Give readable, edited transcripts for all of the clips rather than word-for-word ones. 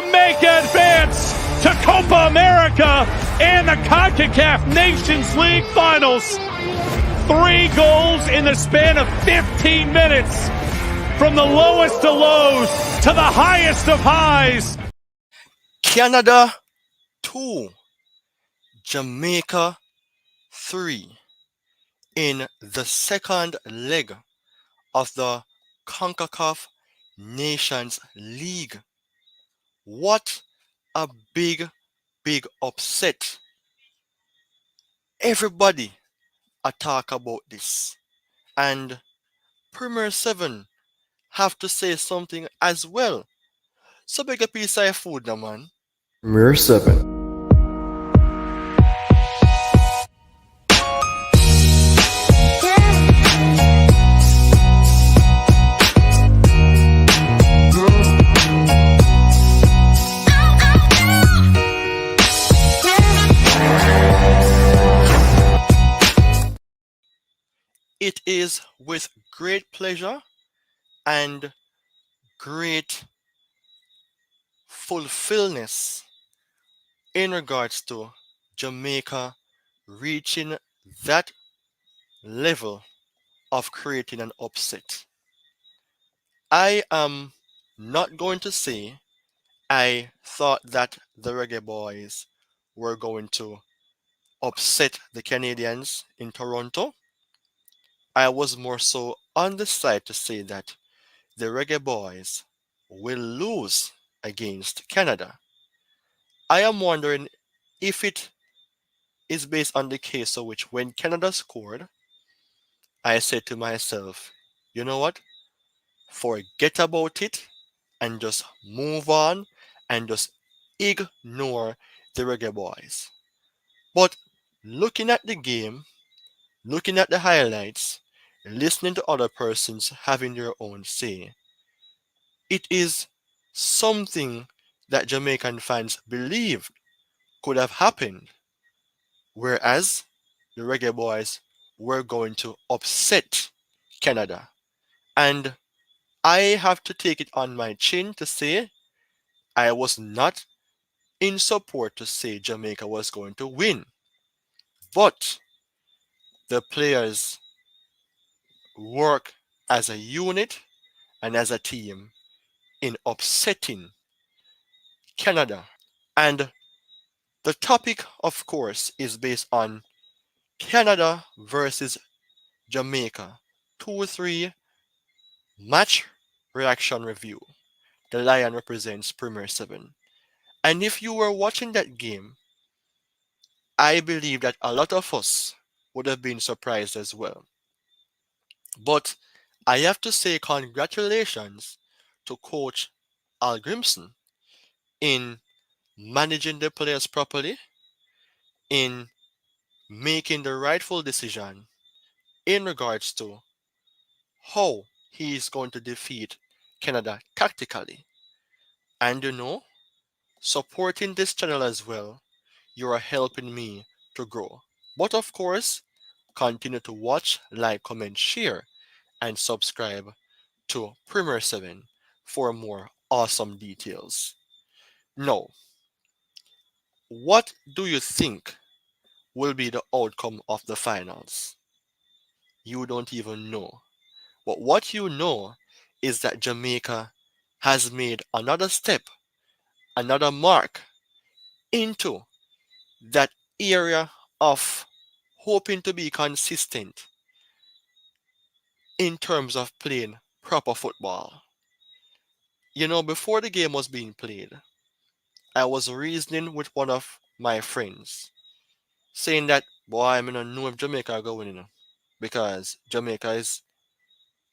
Jamaica advance to Copa America and the CONCACAF Nations League Finals. 3 goals in the span of 15 minutes. From the lowest of lows to the highest of highs. Canada 2, Jamaica 3 in the second leg of the CONCACAF Nations League. What a big upset. Everybody talk about this. And Premier 7 have to say something as well. So big a piece of food now, man. Premier 7. It is with great pleasure and great fulfillment in regards to Jamaica reaching that level of creating an upset. I am not going to say I thought that the Reggae Boys were going to upset the Canadians in Toronto. I was more so on the side to say that the Reggae Boys will lose against Canada. I am wondering if it is based on the case of which when Canada scored, I said to myself, you know what? Forget about it and just move on and just ignore the Reggae Boys. But looking at the game, looking at the highlights, listening to other persons having their own say, it is something that Jamaican fans believed could have happened, whereas the Reggae Boys were going to upset Canada. And I have to take it on my chin to say I was not in support to say Jamaica was going to win. But the players work as a unit and as a team in upsetting Canada. And the topic, of course, is based on Canada versus Jamaica 2-3 match reaction review. The Lion represents Premier 7. And if you were watching that game, I believe that a lot of us would have been surprised as well. But I have to say congratulations to Coach Al Grimson in managing the players properly, in making the rightful decision in regards to how he is going to defeat Canada tactically. And supporting this channel as well, you are helping me to grow. But of course, continue to watch, like, comment, share, and subscribe to Premier 7 for more awesome details. Now, what do you think will be the outcome of the finals? You don't even know. But what you know is that Jamaica has made another step, another mark into that area of hoping to be consistent in terms of playing proper football. Before the game was being played, I was reasoning with one of my friends, saying that, boy, I don't know if Jamaica are going in, because Jamaica is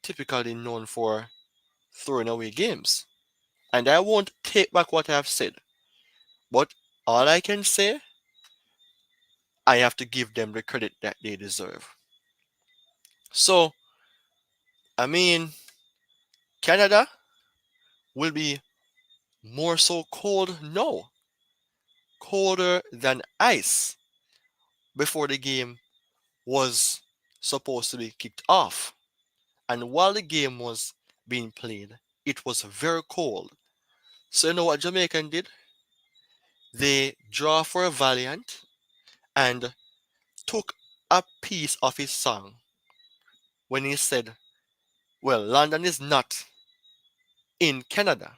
typically known for throwing away games. And I won't take back what I have said, but all I can say, I have to give them the credit that they deserve. So, I mean, Canada will be more so cold now, colder than ice before the game was supposed to be kicked off. And while the game was being played, it was very cold. So you know what Jamaican did? They draw for a Valiant and took a piece of his song when he said, well, London is not in Canada,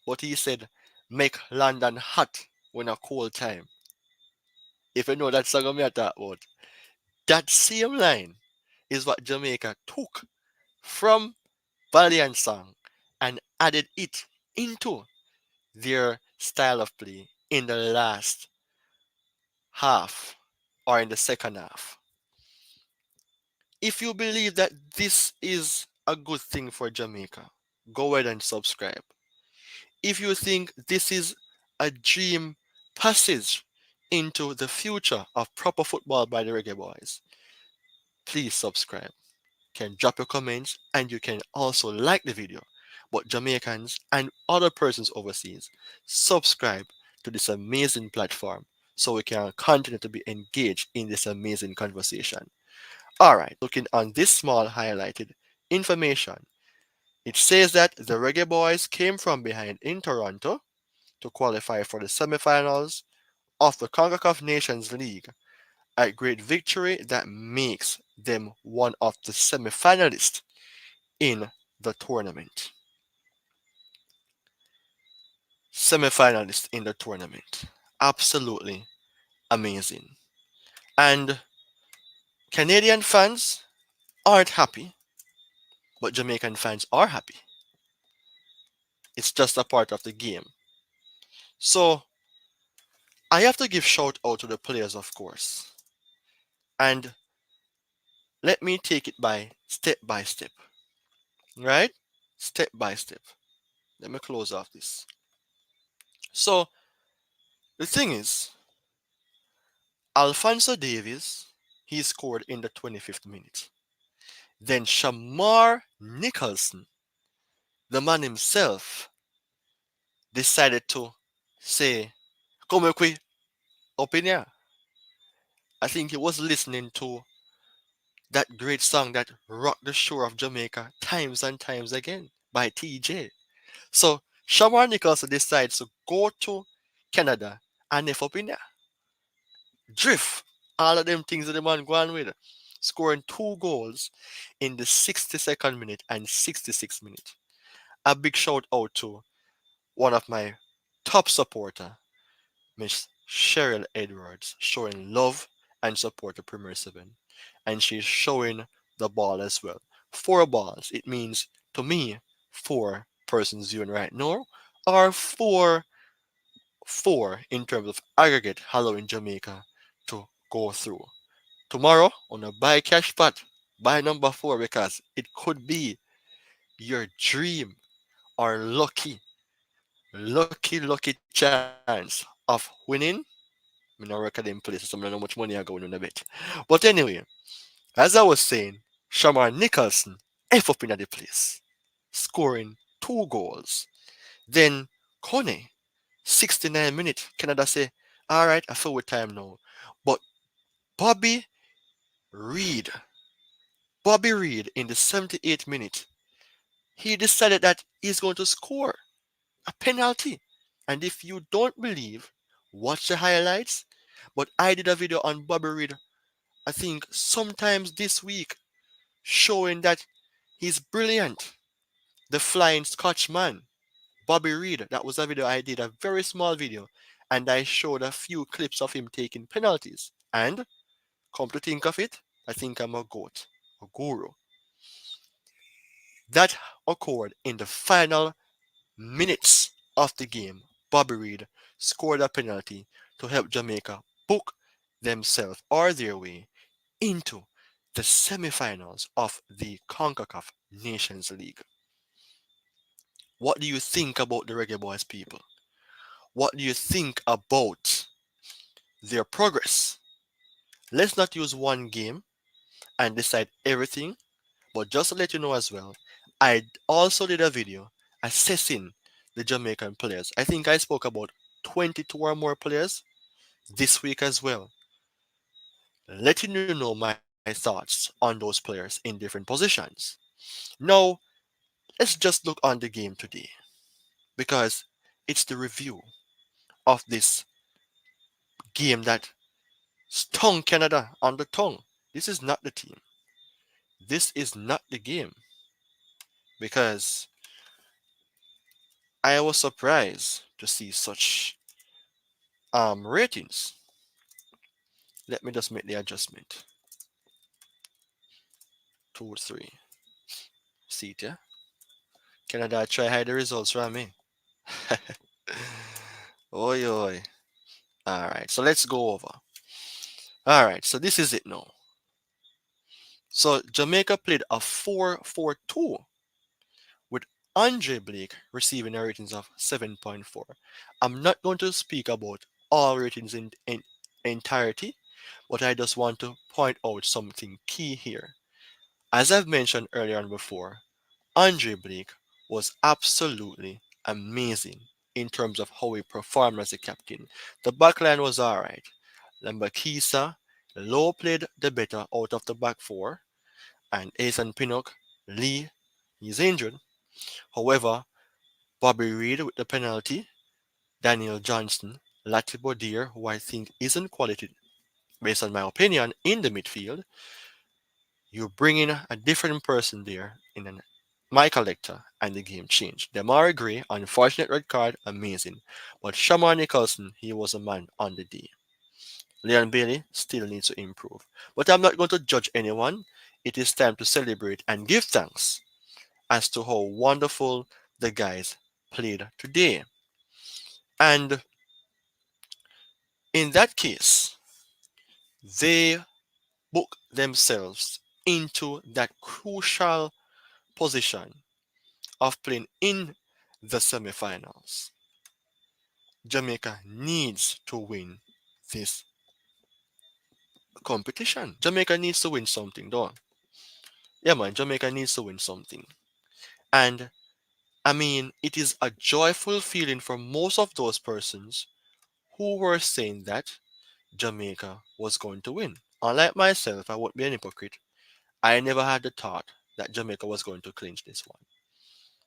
but he said, make London hot when a cold time. If you know that song I'm talk about, that same line is what Jamaica took from Valiant song and added it into their style of play in the last half or in the second half. If you believe that this is a good thing for Jamaica, go ahead and subscribe. If you think this is a dream passage into the future of proper football by the Reggae Boys, please subscribe. Can drop your comments and you can also like the video. But Jamaicans and other persons overseas, subscribe to this amazing platform so we can continue to be engaged in this amazing conversation. Alright, looking on this small highlighted information, it says that the Reggae Boys came from behind in Toronto to qualify for the semifinals of the CONCACAF Nations League, a great victory that makes them one of the semifinalists in the tournament. Semifinalists in the tournament. Absolutely amazing. And Canadian fans aren't happy, but Jamaican fans are happy. It's just a part of the game. So I have to give shout out to the players, of course. And let me take it by step. Right? Step by step. Let me close off this. So the thing is, Alfonso Davies, he scored in the 25th minute. Then Shamar Nicholson, the man himself, decided to say, come here, quick, up in here. I think he was listening to that great song that rocked the shore of Jamaica times and times again by TJ. So Shamar Nicholson decides to go to Canada and if up in there. Drift. All of them things that the man going with. Scoring 2 goals in the 62nd minute and 66th minute. A big shout out to one of my top supporter, Miss Cheryl Edwards, showing love and support to Premier 7. And she's showing the ball as well. 4 balls. It means to me 4 persons viewing right now are four in terms of aggregate Halloween Jamaica to go through. Tomorrow on a buy cash spot, buy number 4 because it could be your dream or lucky chance of winning. I mean, I work at them places, so I don't know how much money I go in a bit. But anyway, as I was saying, Shamar Nicholson F up in the place, scoring 2 goals. Then Kone, 69 minutes, Canada say, all right, I feel with time now. But Bobby Reed, Bobby Reed in the 78th minute, he decided that he's going to score a penalty. And if you don't believe, watch the highlights. But I did a video on Bobby Reed, I think sometimes this week, showing that he's brilliant. The Flying Scotchman, Bobby Reed. That was a video I did, a very small video. And I showed a few clips of him taking penalties. And come to think of it, I think I'm a goat, a guru. That occurred in the final minutes of the game. Bobby Reed scored a penalty to help Jamaica book themselves or their way into the semifinals of the CONCACAF Nations League. What do you think about the Reggae Boys people? What do you think about their progress? Let's not use one game and decide everything, but just to let you know as well, I also did a video assessing the Jamaican players. I think I spoke about 22 or more players this week as well, letting you know my thoughts on those players in different positions. Now, let's just look on the game today because It's the review of this game that stung Canada on the tongue. This is not the team. This is not the game because I was surprised to see such ratings. Let me just make the adjustment. 2, 3. See it, yeah? Canada try hide the results from me. Oi, oi. Alright, so let's go over. Alright, so this is it now. So Jamaica played a 4-4-2 with Andre Blake receiving a ratings of 7.4. I'm not going to speak about all ratings in entirety, but I just want to point out something key here. As I've mentioned earlier on before, Andre Blake was absolutely amazing in terms of how he performed as a captain. The backline was alright. Lambakisa, Low played the better out of the back four, and Asen Pinnock, Lee, he's injured. However, Bobby Reed with the penalty, Daniel Johnston, Latibo Deer, who I think isn't quality based on my opinion in the midfield, you bring in a different person there in an my collector and the game changed. Demar Gray, unfortunate red card, amazing. But Shamar Nicholson, he was a man on the day. Leon Bailey still needs to improve. But I'm not going to judge anyone. It is time to celebrate and give thanks as to how wonderful the guys played today. And in that case, they book themselves into that crucial position of playing in the semifinals. Jamaica needs to win this competition. Jamaica needs to win something, though. Yeah, man, Jamaica needs to win something. And I mean, it is a joyful feeling for most of those persons who were saying that Jamaica was going to win. Unlike myself, I won't be an hypocrite. I never had the thought that Jamaica was going to clinch this one.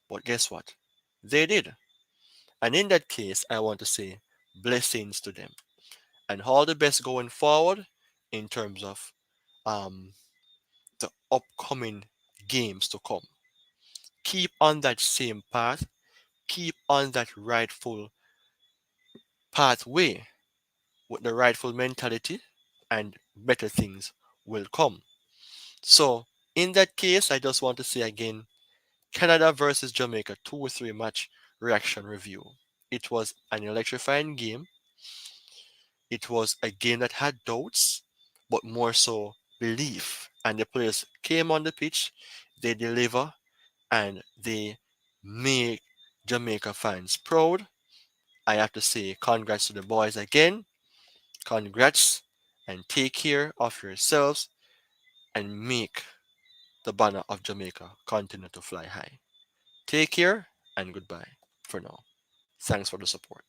But guess what? They did. And in that case, I want to say blessings to them and all the best going forward in terms of um, the upcoming games to come. Keep on that same path, keep on that rightful pathway with the rightful mentality, and better things will come. So, in that case, I just want to say again Canada versus Jamaica 2-3 match reaction review. It was an electrifying game. It was a game that had doubts, but more so belief. And the players came on the pitch, they deliver, and they make Jamaica fans proud. I have to say congrats to the boys again. Congrats and take care of yourselves and make the banner of Jamaica continue to fly high. Take care and goodbye for now. Thanks for the support.